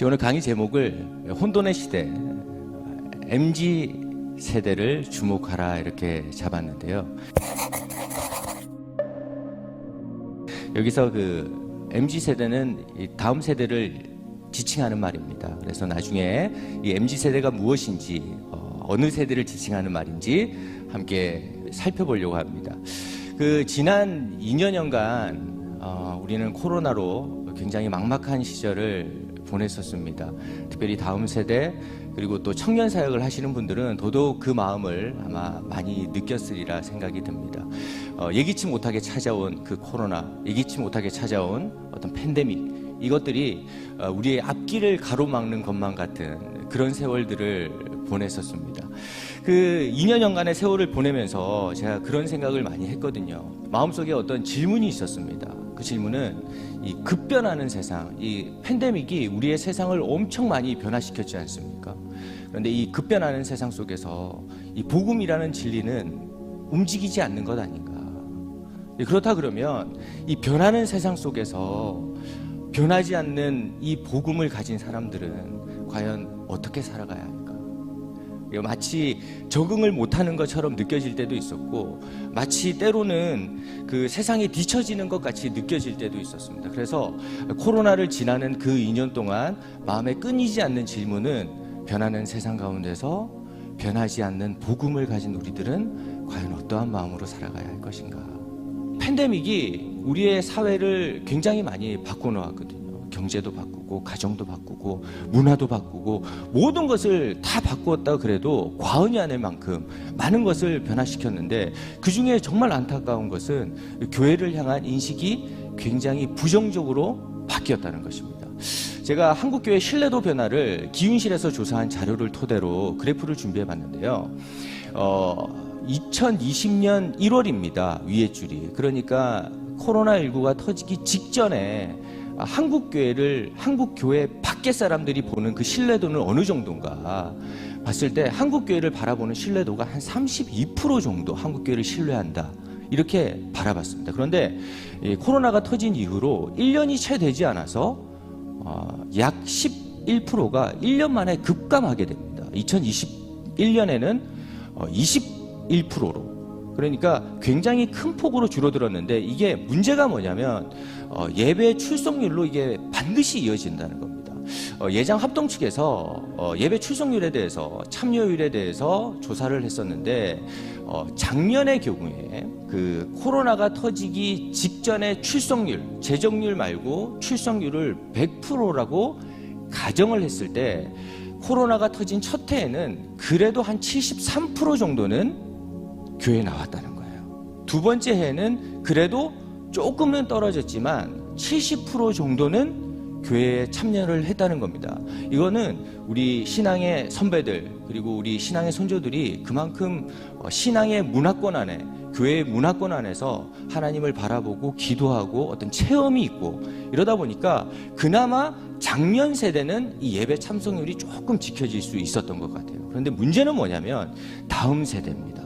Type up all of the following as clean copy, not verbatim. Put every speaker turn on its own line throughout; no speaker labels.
오늘 강의 제목을 혼돈의 시대, MZ 세대를 주목하라 이렇게 잡았는데요. 여기서 그 MZ 세대는 이 다음 세대를 지칭하는 말입니다. 그래서 나중에 이 MZ 세대가 무엇인지, 어느 세대를 지칭하는 말인지 함께 살펴보려고 합니다. 그 지난 2년여간 우리는 코로나로 굉장히 막막한 시절을 보냈었습니다. 특별히 다음 세대 그리고 또 청년 사역을 하시는 분들은 더더욱 그 마음을 아마 많이 느꼈으리라 생각이 듭니다. 예기치 못하게 찾아온 그 코로나, 예기치 못하게 찾아온 어떤 팬데믹, 이것들이 우리의 앞길을 가로막는 것만 같은 그런 세월들을 보냈었습니다. 그 2년여간의 세월을 보내면서 제가 그런 생각을 많이 했거든요. 마음속에 어떤 질문이 있었습니다. 그 질문은 이 급변하는 세상, 이 팬데믹이 우리의 세상을 엄청 많이 변화시켰지 않습니까? 그런데 이 급변하는 세상 속에서 이 복음이라는 진리는 움직이지 않는 것 아닌가? 그렇다 그러면 이 변하는 세상 속에서 변하지 않는 이 복음을 가진 사람들은 과연 어떻게 살아가야 할까? 마치 적응을 못하는 것처럼 느껴질 때도 있었고, 마치 때로는 그 세상에 뒤처지는 것 같이 느껴질 때도 있었습니다. 그래서 코로나를 지나는 그 2년 동안 마음에 끊이지 않는 질문은, 변하는 세상 가운데서 변하지 않는 복음을 가진 우리들은 과연 어떠한 마음으로 살아가야 할 것인가? 팬데믹이 우리의 사회를 굉장히 많이 바꿔놓았거든요. 경제도 바꾸고, 가정도 바꾸고, 문화도 바꾸고, 모든 것을 다 바꾸었다 그래도 과언이 아닐 만큼 많은 것을 변화시켰는데, 그 중에 정말 안타까운 것은 교회를 향한 인식이 굉장히 부정적으로 바뀌었다는 것입니다. 제가 한국교회 신뢰도 변화를 기윤실에서 조사한 자료를 토대로 그래프를 준비해 봤는데요. 2020년 1월입니다. 위에 줄이. 그러니까 코로나19가 터지기 직전에 한국교회 밖에 사람들이 보는 그 신뢰도는 어느 정도인가 봤을 때, 한국교회를 바라보는 신뢰도가 한 32% 정도 한국교회를 신뢰한다, 이렇게 바라봤습니다. 그런데 코로나가 터진 이후로 1년이 채 되지 않아서 약 11%가 1년 만에 급감하게 됩니다. 2021년에는 21%로. 그러니까 굉장히 큰 폭으로 줄어들었는데, 이게 문제가 뭐냐면 예배 출석률로 이게 반드시 이어진다는 겁니다. 예장 합동 측에서 예배 출석률에 대해서, 참여율에 대해서 조사를 했었는데, 작년의 경우에 그 코로나가 터지기 직전의 출석률, 재정률 말고 출석률을 100%라고 가정을 했을 때, 코로나가 터진 첫 해에는 그래도 한 73% 정도는 교회에 나왔다는 거예요. 두 번째 해에는 그래도 조금은 떨어졌지만 70% 정도는 교회에 참여를 했다는 겁니다. 이거는 우리 신앙의 선배들, 그리고 우리 신앙의 선조들이 그만큼 신앙의 문화권 안에, 교회의 문화권 안에서 하나님을 바라보고 기도하고 어떤 체험이 있고, 이러다 보니까 그나마 작년 세대는 이 예배 참석률이 조금 지켜질 수 있었던 것 같아요. 그런데 문제는 뭐냐면 다음 세대입니다.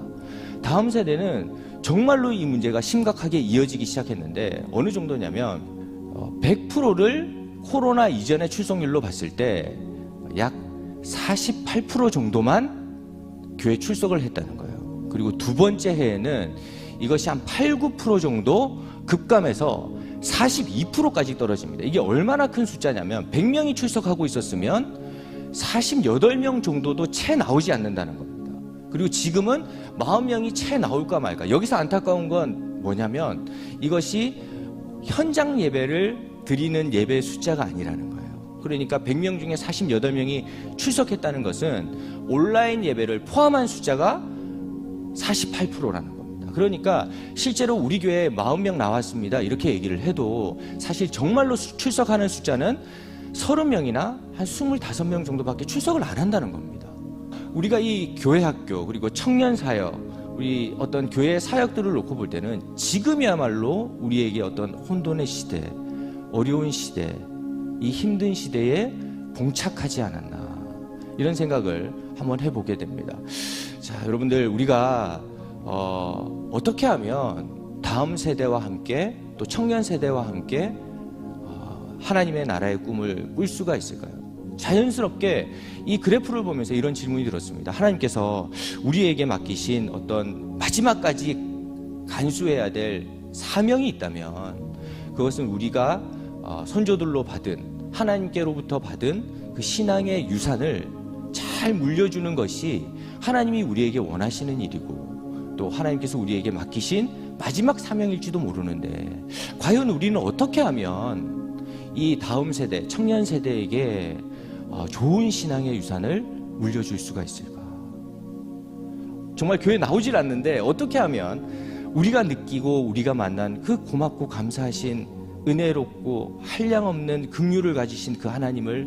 다음 세대는 정말로 이 문제가 심각하게 이어지기 시작했는데, 어느 정도냐면 100%를 코로나 이전의 출석률로 봤을 때 약 48% 정도만 교회 출석을 했다는 거예요. 그리고 두 번째 해에는 이것이 한 8, 9% 정도 급감해서 42%까지 떨어집니다. 이게 얼마나 큰 숫자냐면, 100명이 출석하고 있었으면 48명 정도도 채 나오지 않는다는 겁니다. 그리고 지금은 40명이 채 나올까 말까. 여기서 안타까운 건 뭐냐면, 이것이 현장 예배를 드리는 예배 숫자가 아니라는 거예요. 그러니까 100명 중에 48명이 출석했다는 것은 온라인 예배를 포함한 숫자가 48%라는 겁니다. 그러니까 실제로 우리 교회에 40명 나왔습니다, 이렇게 얘기를 해도 사실 정말로 출석하는 숫자는 30명이나 한 25명 정도밖에 출석을 안 한다는 겁니다. 우리가 이 교회 학교, 그리고 청년 사역, 우리 어떤 교회 사역들을 놓고 볼 때는 지금이야말로 우리에게 어떤 혼돈의 시대, 어려운 시대, 이 힘든 시대에 봉착하지 않았나, 이런 생각을 한번 해보게 됩니다. 자, 여러분들, 우리가 어떻게 하면 다음 세대와 함께, 또 청년 세대와 함께 하나님의 나라의 꿈을 꿀 수가 있을까요? 자연스럽게 이 그래프를 보면서 이런 질문이 들었습니다. 하나님께서 우리에게 맡기신 어떤 마지막까지 간수해야 될 사명이 있다면 그것은 우리가 선조들로 받은, 하나님께로부터 받은 그 신앙의 유산을 잘 물려주는 것이 하나님이 우리에게 원하시는 일이고 또 하나님께서 우리에게 맡기신 마지막 사명일지도 모르는데, 과연 우리는 어떻게 하면 이 다음 세대, 청년 세대에게 좋은 신앙의 유산을 물려줄 수가 있을까? 정말 교회 나오질 않는데 어떻게 하면 우리가 느끼고 우리가 만난 그 고맙고 감사하신 은혜롭고 한량없는 긍휼을 가지신 그 하나님을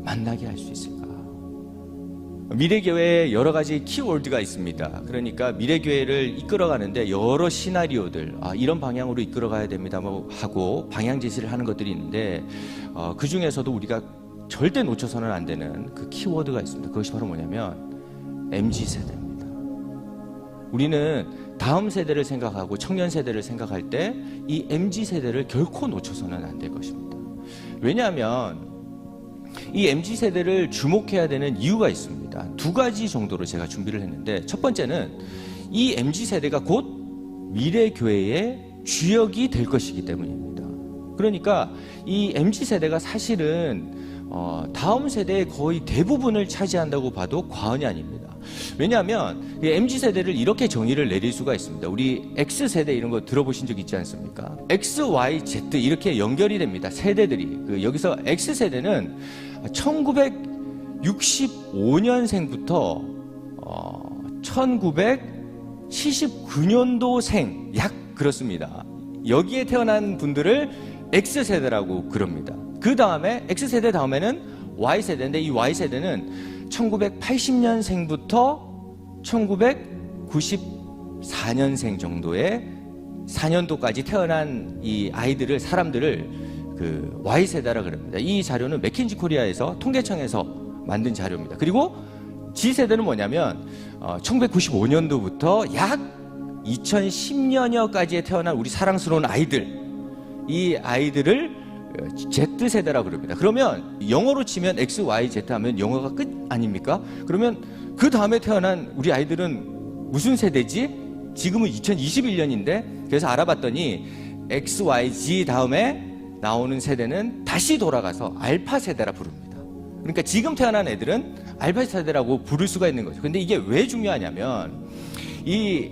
만나게 할 수 있을까? 미래교회에 여러 가지 키워드가 있습니다. 그러니까 미래교회를 이끌어가는데 여러 시나리오들, 이런 방향으로 이끌어가야 됩니다 하고 방향 제시를 하는 것들이 있는데 그 중에서도 우리가 절대 놓쳐서는 안 되는 그 키워드가 있습니다. 그것이 바로 뭐냐면 MZ세대입니다. 우리는 다음 세대를 생각하고 청년 세대를 생각할 때 이 MZ세대를 결코 놓쳐서는 안 될 것입니다. 왜냐하면 이 MZ세대를 주목해야 되는 이유가 있습니다. 두 가지 정도로 제가 준비를 했는데, 첫 번째는 이 MZ세대가 곧 미래교회의 주역이 될 것이기 때문입니다. 그러니까 이 MZ세대가 사실은 다음 세대의 거의 대부분을 차지한다고 봐도 과언이 아닙니다. 왜냐하면 MZ세대를 이렇게 정의를 내릴 수가 있습니다. 우리 X세대 이런 거 들어보신 적 있지 않습니까? X, Y, Z 이렇게 연결이 됩니다. 세대들이. 여기서 X세대는 1965년생부터 1979년도생 약 그렇습니다. 여기에 태어난 분들을 X세대라고 그럽니다. 그 다음에 X세대 다음에는 Y세대인데, 이 Y세대는 1980년생부터 1994년생 정도의 4년도까지 태어난 이 아이들을, 사람들을 그 Y세대라 그럽니다. 이 자료는 맥킨지 코리아에서 통계청에서 만든 자료입니다. 그리고 G세대는 뭐냐면 1995년도부터 약 2010년여까지에 태어난 우리 사랑스러운 아이들, 이 아이들을 Z세대라고 그럽니다. 그러면 영어로 치면 X, Y, Z 하면 영어가 끝 아닙니까? 그러면 그 다음에 태어난 우리 아이들은 무슨 세대지? 지금은 2021년인데 그래서 알아봤더니 X, Y, Z 다음에 나오는 세대는 다시 돌아가서 알파 세대라 부릅니다. 그러니까 지금 태어난 애들은 알파 세대라고 부를 수가 있는 거죠. 근데 이게 왜 중요하냐면 이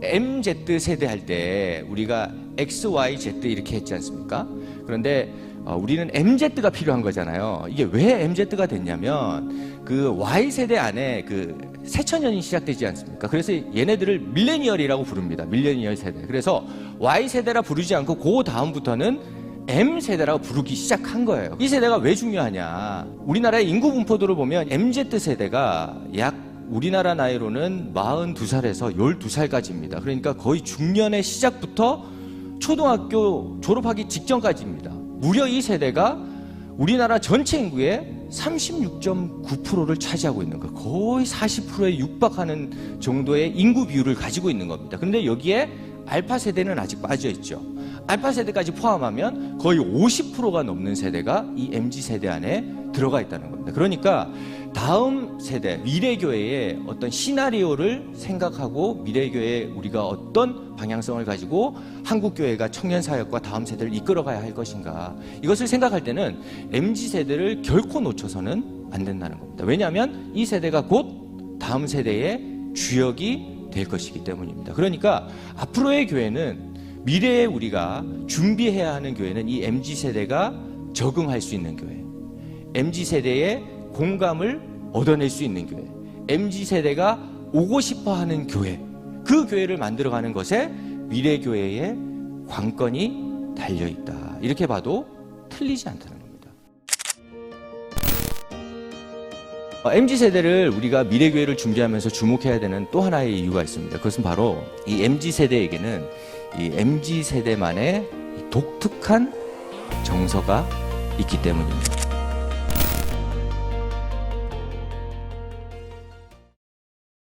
MZ 세대 할 때 우리가 X, Y, Z 이렇게 했지 않습니까? 그런데 우리는 MZ가 필요한 거잖아요. 이게 왜 MZ가 됐냐면 그 Y세대 안에 그 새천년이 시작되지 않습니까? 그래서 얘네들을 밀레니얼이라고 부릅니다. 밀레니얼 세대. 그래서 Y세대라 부르지 않고 그 다음부터는 M세대라고 부르기 시작한 거예요. 이 세대가 왜 중요하냐? 우리나라의 인구 분포도를 보면 MZ세대가 약 우리나라 나이로는 42살에서 12살까지입니다. 그러니까 거의 중년의 시작부터 초등학교 졸업하기 직전까지입니다. 무려 이 세대가 우리나라 전체 인구의 36.9%를 차지하고 있는 거예요. 거의 40%에 육박하는 정도의 인구 비율을 가지고 있는 겁니다. 그런데 여기에 알파 세대는 아직 빠져 있죠. 알파 세대까지 포함하면 거의 50%가 넘는 세대가 이 MZ 세대 안에 들어가 있다는 겁니다. 그러니까 다음 세대, 미래교회의 어떤 시나리오를 생각하고 미래교회에 우리가 어떤 방향성을 가지고 한국교회가 청년사역과 다음 세대를 이끌어가야 할 것인가, 이것을 생각할 때는 MZ세대를 결코 놓쳐서는 안 된다는 겁니다. 왜냐하면 이 세대가 곧 다음 세대의 주역이 될 것이기 때문입니다. 그러니까 앞으로의 교회는, 미래에 우리가 준비해야 하는 교회는 이 MZ세대가 적응할 수 있는 교회, MZ세대의 공감을 얻어낼 수 있는 교회, MZ세대가 오고 싶어 하는 교회, 그 교회를 만들어가는 것에 미래교회의 관건이 달려있다. 이렇게 봐도 틀리지 않다는 겁니다. MZ세대를 우리가 미래교회를 준비하면서 주목해야 되는 또 하나의 이유가 있습니다. 그것은 바로 이 MZ세대에게는 이 MZ세대만의 독특한 정서가 있기 때문입니다.